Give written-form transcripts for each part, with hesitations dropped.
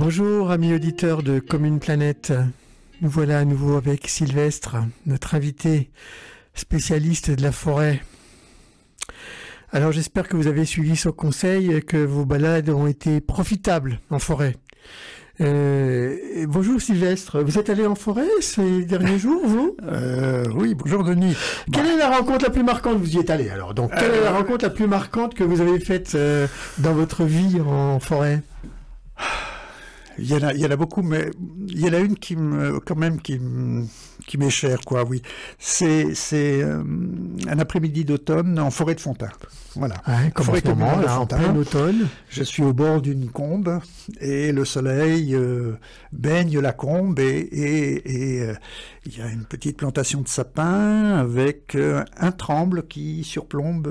Bonjour amis auditeurs de Commune Planète, nous voilà à nouveau avec Sylvestre, notre invité spécialiste de la forêt. Alors j'espère que vous avez suivi son conseil et que vos balades ont été profitables en forêt. Bonjour Sylvestre, vous êtes allé en forêt ces derniers jours, vous? Oui, bonjour Denis. Quelle est la rencontre la plus marquante? Vous y êtes allé alors, donc quelle est la rencontre la plus marquante que vous avez faite dans votre vie en forêt? Il y en a beaucoup, mais il y en a une qui m'est chère, quoi, oui. C'est un après-midi d'automne en forêt de Fontaine. Voilà. Ouais, comme en ce moment, là, en plein automne. Je suis au bord d'une combe et le soleil baigne la combe et il y a une petite plantation de sapins avec un tremble qui surplombe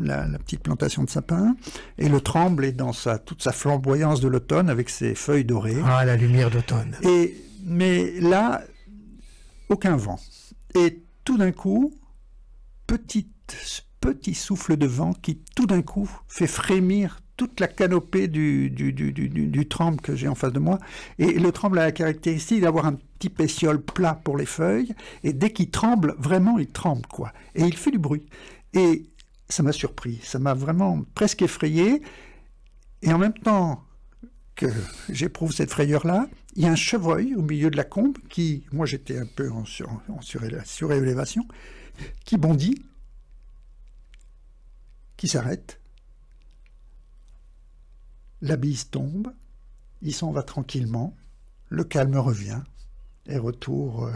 la petite plantation de sapins, et le tremble est dans toute sa flamboyance de l'automne avec ses feuilles dorées. Ah, la lumière d'automne. Mais là, aucun vent. Et tout d'un coup, petit souffle de vent qui tout d'un coup fait frémir toute la canopée du tremble que j'ai en face de moi. Et le tremble a la caractéristique d'avoir un petit pétiole plat pour les feuilles, et dès qu'il tremble, vraiment il tremble, quoi. Et il fait du bruit. Et ça m'a surpris, ça m'a vraiment presque effrayé. Et en même temps que j'éprouve cette frayeur-là, il y a un chevreuil au milieu de la combe qui, moi j'étais un peu en surélévation, qui bondit, qui s'arrête. La bise tombe, il s'en va tranquillement, le calme revient, et retour,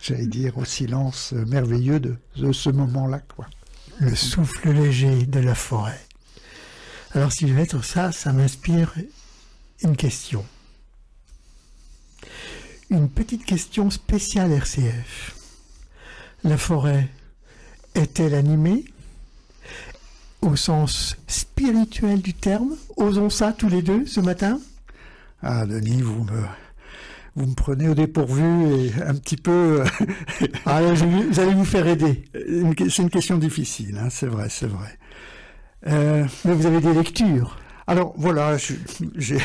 j'allais dire, au silence merveilleux de ce moment-là, quoi. Le souffle léger de la forêt. Alors Sylvestre, ça m'inspire une question. Une petite question spéciale RCF. La forêt est-elle animée au sens spirituel du terme? Osons ça tous les deux ce matin? Ah Denis, vous me prenez au dépourvu et un petit peu... Allez, vous allez vous faire aider. C'est une question difficile, hein, c'est vrai. Mais vous avez des lectures. Alors voilà, j'ai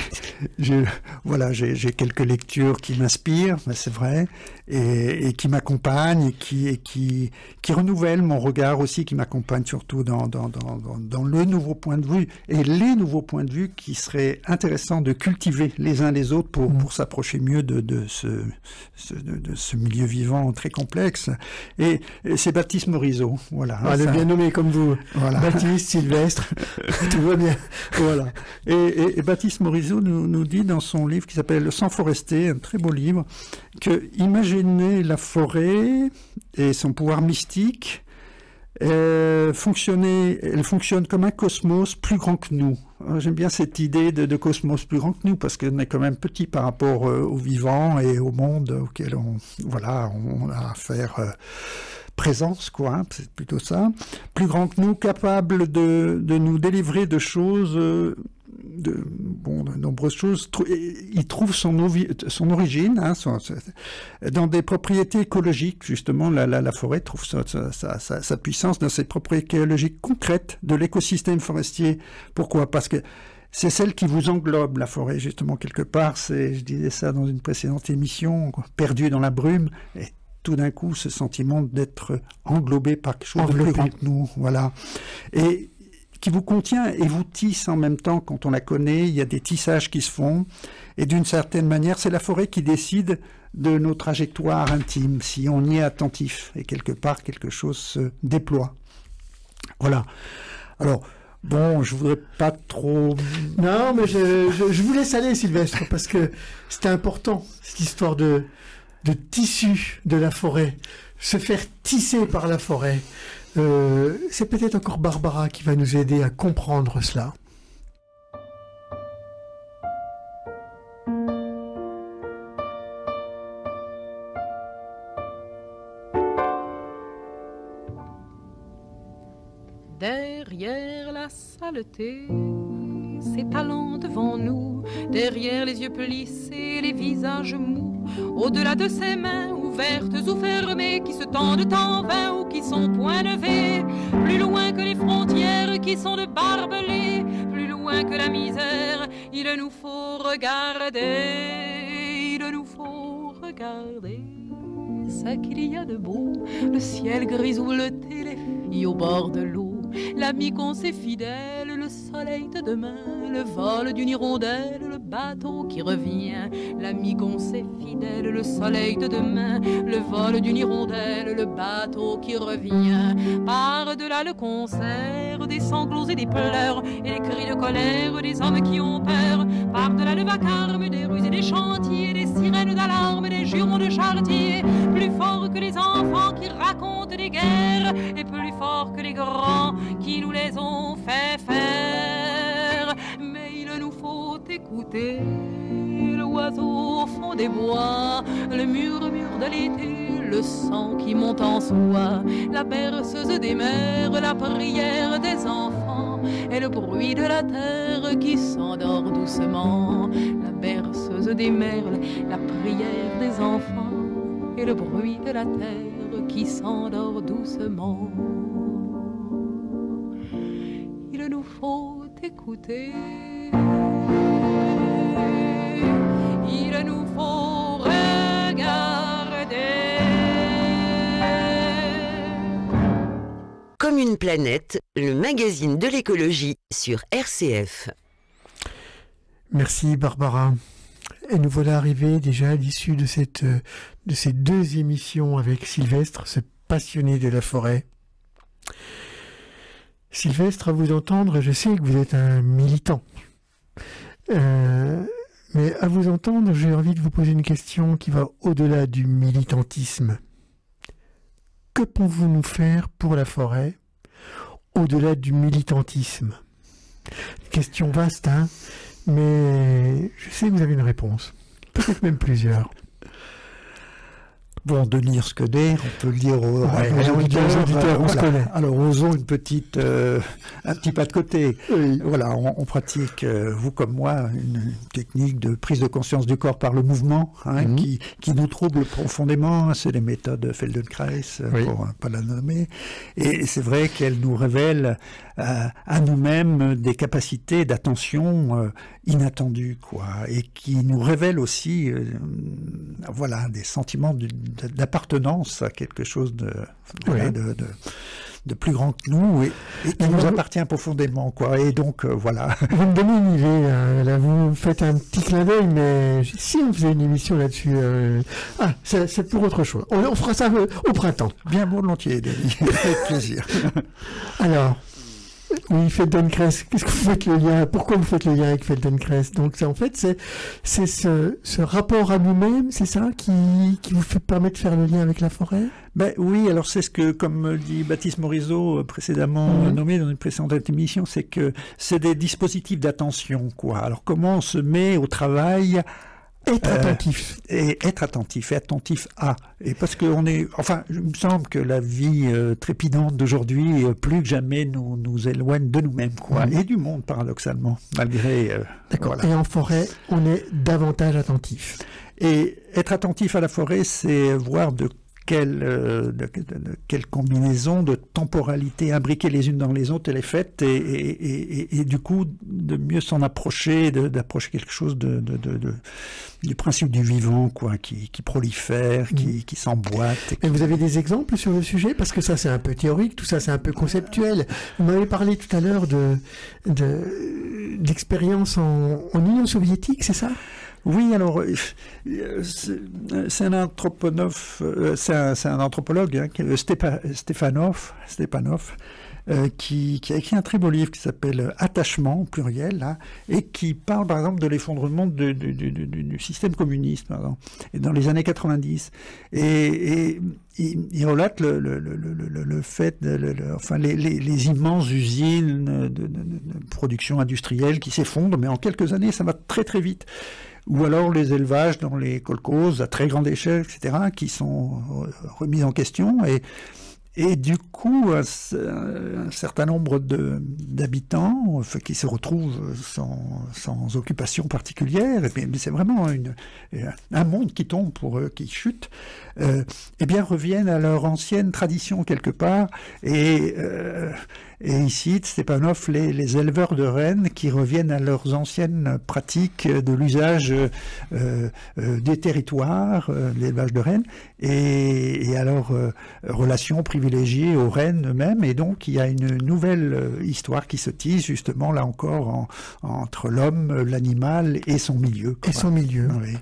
quelques lectures qui m'inspirent, c'est vrai, et qui m'accompagnent, et qui renouvellent mon regard aussi, qui m'accompagnent surtout dans le nouveau point de vue et les nouveaux points de vue qui seraient intéressants de cultiver les uns les autres pour s'approcher mieux de ce milieu vivant très complexe. Et c'est Baptiste Morisot, voilà. Ah, le bien nommé comme vous, voilà. Baptiste, Sylvestre, tout va bien, voilà. Et Baptiste Morisot nous dit dans son livre qui s'appelle Le Sang Forestier, un très beau livre, que imaginer la forêt et son pouvoir mystique, elle fonctionne comme un cosmos plus grand que nous. J'aime bien cette idée de cosmos plus grand que nous, parce qu'on est quand même petit par rapport au vivant et au monde auquel on a affaire présence, quoi, hein, c'est plutôt ça. Plus grand que nous, capable de nous délivrer de choses, de nombreuses choses. Il trouve son origine, hein, dans des propriétés écologiques, justement. La forêt trouve sa puissance dans ses propriétés écologiques concrètes de l'écosystème forestier. Pourquoi? Parce que c'est celle qui vous englobe, la forêt, justement, quelque part. Je disais ça dans une précédente émission, perdu dans la brume, et tout d'un coup, ce sentiment d'être englobé par quelque chose de plus grand que nous, voilà. Et qui vous contient et vous tisse en même temps quand on la connaît. Il y a des tissages qui se font. Et d'une certaine manière, c'est la forêt qui décide de nos trajectoires intimes, si on y est attentif. Et quelque part, quelque chose se déploie. Voilà. Alors, bon, je voudrais pas trop... Non, mais je vous laisse aller, Sylvestre, parce que c'était important, cette histoire de tissu de la forêt, se faire tisser par la forêt. C'est peut-être encore Barbara qui va nous aider à comprendre cela. Derrière la saleté s'étalant devant nous, derrière les yeux plissés, les visages mous, au-delà de ces mains ouvertes ou fermées qui se tendent en vain ou qui sont point levées, plus loin que les frontières qui sont de barbelés, plus loin point que la misère. Il nous faut regarder, il nous faut regarder ce qu'il y a de beau, le ciel grisouleté, les filles au bord de l'eau, l'ami qu'on s'est fidèle, le soleil de demain, le vol d'une hirondelle, le bateau qui revient. L'ami qu'on s'est fidèle, le soleil de demain, le vol d'une hirondelle, le bateau qui revient. Par-delà le concert, des sanglots et des pleurs, et les cris de colère des hommes qui ont peur. Par-delà le vacarme des rues et des chantiers, des sirènes d'alarme, des jurons de charretiers, plus fort que les enfants qui racontent des guerres, et plus fort que les grands qui nous les ont fait faire. Mais il nous faut écouter l'oiseau au fond des bois, le murmure de l'été, le sang qui monte en soi, la berceuse des mers, la prière des enfants, et le bruit de la terre qui s'endort doucement. La berceuse des mers, la prière des enfants, et le bruit de la terre qui s'endort doucement. Il nous faut écouter, il nous faut regarder. Comme une planète, le magazine de l'écologie sur RCF. Merci Barbara. Et nous voilà arrivés déjà à l'issue de ces 2 émissions avec Sylvestre, ce passionné de la forêt. Sylvestre, à vous entendre, je sais que vous êtes un militant. Mais à vous entendre, j'ai envie de vous poser une question qui va au-delà du militantisme. Que pouvons-nous nous faire pour la forêt au-delà du militantisme? Question vaste, hein, mais je sais que vous avez une réponse. Peut-être même plusieurs. Bon, de lire ce que d'est, on peut le dire aux auditeurs, on se connaît. Alors, osons un petit pas de côté. Oui. Voilà, on pratique, vous comme moi, une technique de prise de conscience du corps par le mouvement, hein, qui nous trouble profondément. C'est les méthodes Feldenkrais, pour ne pas la nommer. Et c'est vrai qu'elles nous révèlent à nous-mêmes des capacités d'attention inattendues, quoi, et qui nous révèlent aussi, voilà, des sentiments d'appartenance à quelque chose de plus grand que nous et qui nous appartient profondément, quoi. Et donc voilà. Vous me donnez une idée, là, vous faites un petit clin d'œil, mais si on faisait une émission là-dessus, c'est pour autre chose. On fera ça au printemps. Bien volontiers, Denis. Avec plaisir. Alors. Oui, Feldenkrais, qu'est-ce que vous faites le lien? Pourquoi vous faites le lien avec Feldenkrais? Donc, en fait, c'est ce rapport à nous-mêmes, c'est ça, qui vous permet de faire le lien avec la forêt? Ben oui, alors c'est ce que, comme dit Baptiste Morisot précédemment nommé dans une précédente émission, c'est que c'est des dispositifs d'attention, quoi. Alors, comment on se met au travail? Être attentif. Et être attentif, et attentif à. Et parce qu'on est, enfin, il me semble que la vie trépidante d'aujourd'hui, plus que jamais, nous éloigne de nous-mêmes, quoi, et du monde, paradoxalement, malgré... D'accord. Voilà. Et en forêt, on est davantage attentif. Et être attentif à la forêt, c'est voir de quelle combinaison de temporalités imbriquées les unes dans les autres elle est faite, et du coup de mieux s'en approcher, d'approcher quelque chose du principe du vivant, quoi, qui prolifère, qui s'emboîte. Et vous avez des exemples sur le sujet? Parce que ça c'est un peu théorique, tout ça c'est un peu conceptuel. Vous m'avez parlé tout à l'heure d'expérience en Union soviétique, c'est ça? Oui, alors c'est un anthropologue, hein, Stepanov, qui a écrit un très beau livre qui s'appelle Attachement, au pluriel, hein, et qui parle par exemple de l'effondrement du système communiste, par exemple, et dans les années 90. Et il relate le fait, les immenses usines de production industrielle qui s'effondrent, mais en quelques années, ça va très très vite. Ou alors les élevages dans les kolkhozes à très grande échelle, etc., qui sont remis en question. Et du coup, un certain nombre d'habitants qui se retrouvent sans occupation particulière, mais c'est vraiment un monde qui tombe pour eux, qui chute, eh bien reviennent à leur ancienne tradition quelque part. Et ici, Stepanov, les éleveurs de rennes qui reviennent à leurs anciennes pratiques de l'usage des territoires, l'élevage de rennes, et à leur relation privilégiée aux rennes eux-mêmes. Et donc, il y a une nouvelle histoire qui se tisse, justement, là encore, entre l'homme, l'animal et son milieu. Et son milieu. Oui.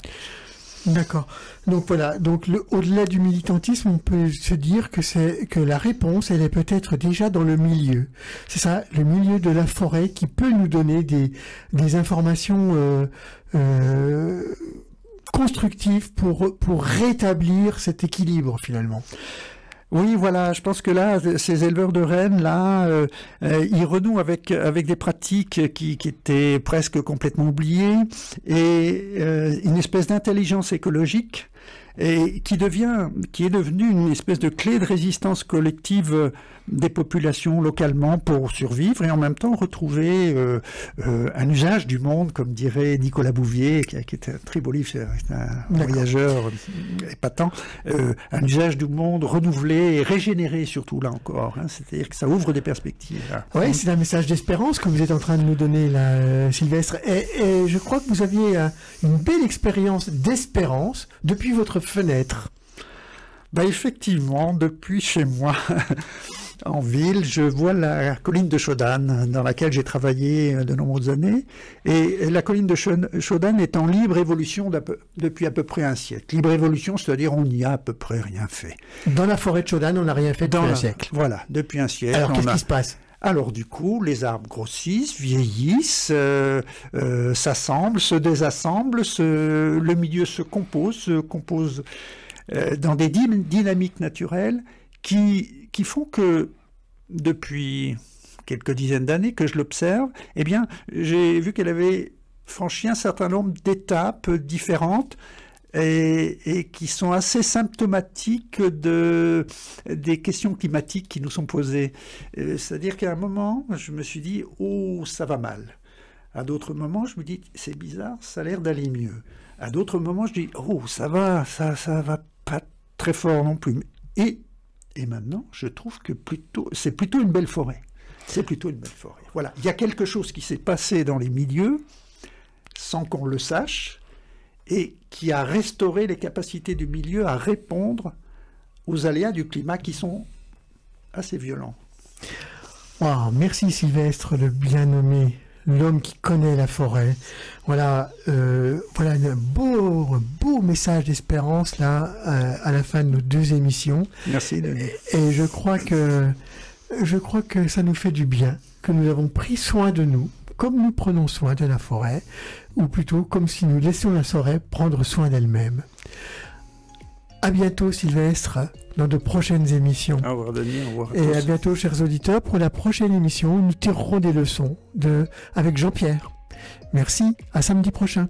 D'accord. Donc voilà. Donc au-delà du militantisme, on peut se dire que la réponse, elle est peut-être déjà dans le milieu. C'est ça, le milieu de la forêt qui peut nous donner des informations constructives pour rétablir cet équilibre finalement. Oui, voilà, je pense que là, ces éleveurs de rennes, là, ils renouent avec des pratiques qui étaient presque complètement oubliées, et une espèce d'intelligence écologique, et qui est devenue une espèce de clé de résistance collective des populations localement pour survivre et en même temps retrouver un usage du monde, comme dirait Nicolas Bouvier, qui est un très beau livre, c'est un voyageur épatant, un usage du monde renouvelé et régénéré surtout, là encore, hein, c'est-à-dire que ça ouvre des perspectives. Oui, c'est un message d'espérance que vous êtes en train de nous donner là, Sylvestre, et je crois que vous aviez une belle expérience d'espérance depuis votre fenêtre. Bah effectivement, depuis chez moi, en ville, je vois la colline de Chaudane, dans laquelle j'ai travaillé de nombreuses années. Et la colline de Chaudane est en libre évolution depuis à peu près un siècle. Libre évolution, c'est-à-dire on n'y a à peu près rien fait. Dans la forêt de Chaudane, on n'a rien fait depuis un siècle. Voilà, depuis un siècle. Alors qu'est-ce qui se passe ? Alors du coup, les arbres grossissent, vieillissent, s'assemblent, se désassemblent, le milieu se compose dans des dynamiques naturelles qui font que, depuis quelques dizaines d'années que je l'observe, eh bien, j'ai vu qu'elle avait franchi un certain nombre d'étapes différentes et qui sont assez symptomatiques des questions climatiques qui nous sont posées. C'est-à-dire qu'à un moment, je me suis dit « Oh, ça va mal ». À d'autres moments, je me dis « C'est bizarre, ça a l'air d'aller mieux ». À d'autres moments, je dis « Oh, ça va pas très fort non plus ». Et maintenant, je trouve que c'est plutôt une belle forêt. C'est plutôt une belle forêt. Voilà. Il y a quelque chose qui s'est passé dans les milieux, sans qu'on le sache, et qui a restauré les capacités du milieu à répondre aux aléas du climat qui sont assez violents. Wow, merci Sylvestre, le bien nommé, l'homme qui connaît la forêt. Voilà, voilà un beau message d'espérance là à la fin de nos 2 émissions. Merci Denis. Et je crois que ça nous fait du bien, que nous avons pris soin de nous, comme nous prenons soin de la forêt, ou plutôt comme si nous laissions la forêt prendre soin d'elle-même. À bientôt Sylvestre, dans de prochaines émissions. Au revoir Denis, au revoir. Et à bientôt chers auditeurs, pour la prochaine émission, nous tirerons des leçons avec Jean-Pierre. Merci, à samedi prochain.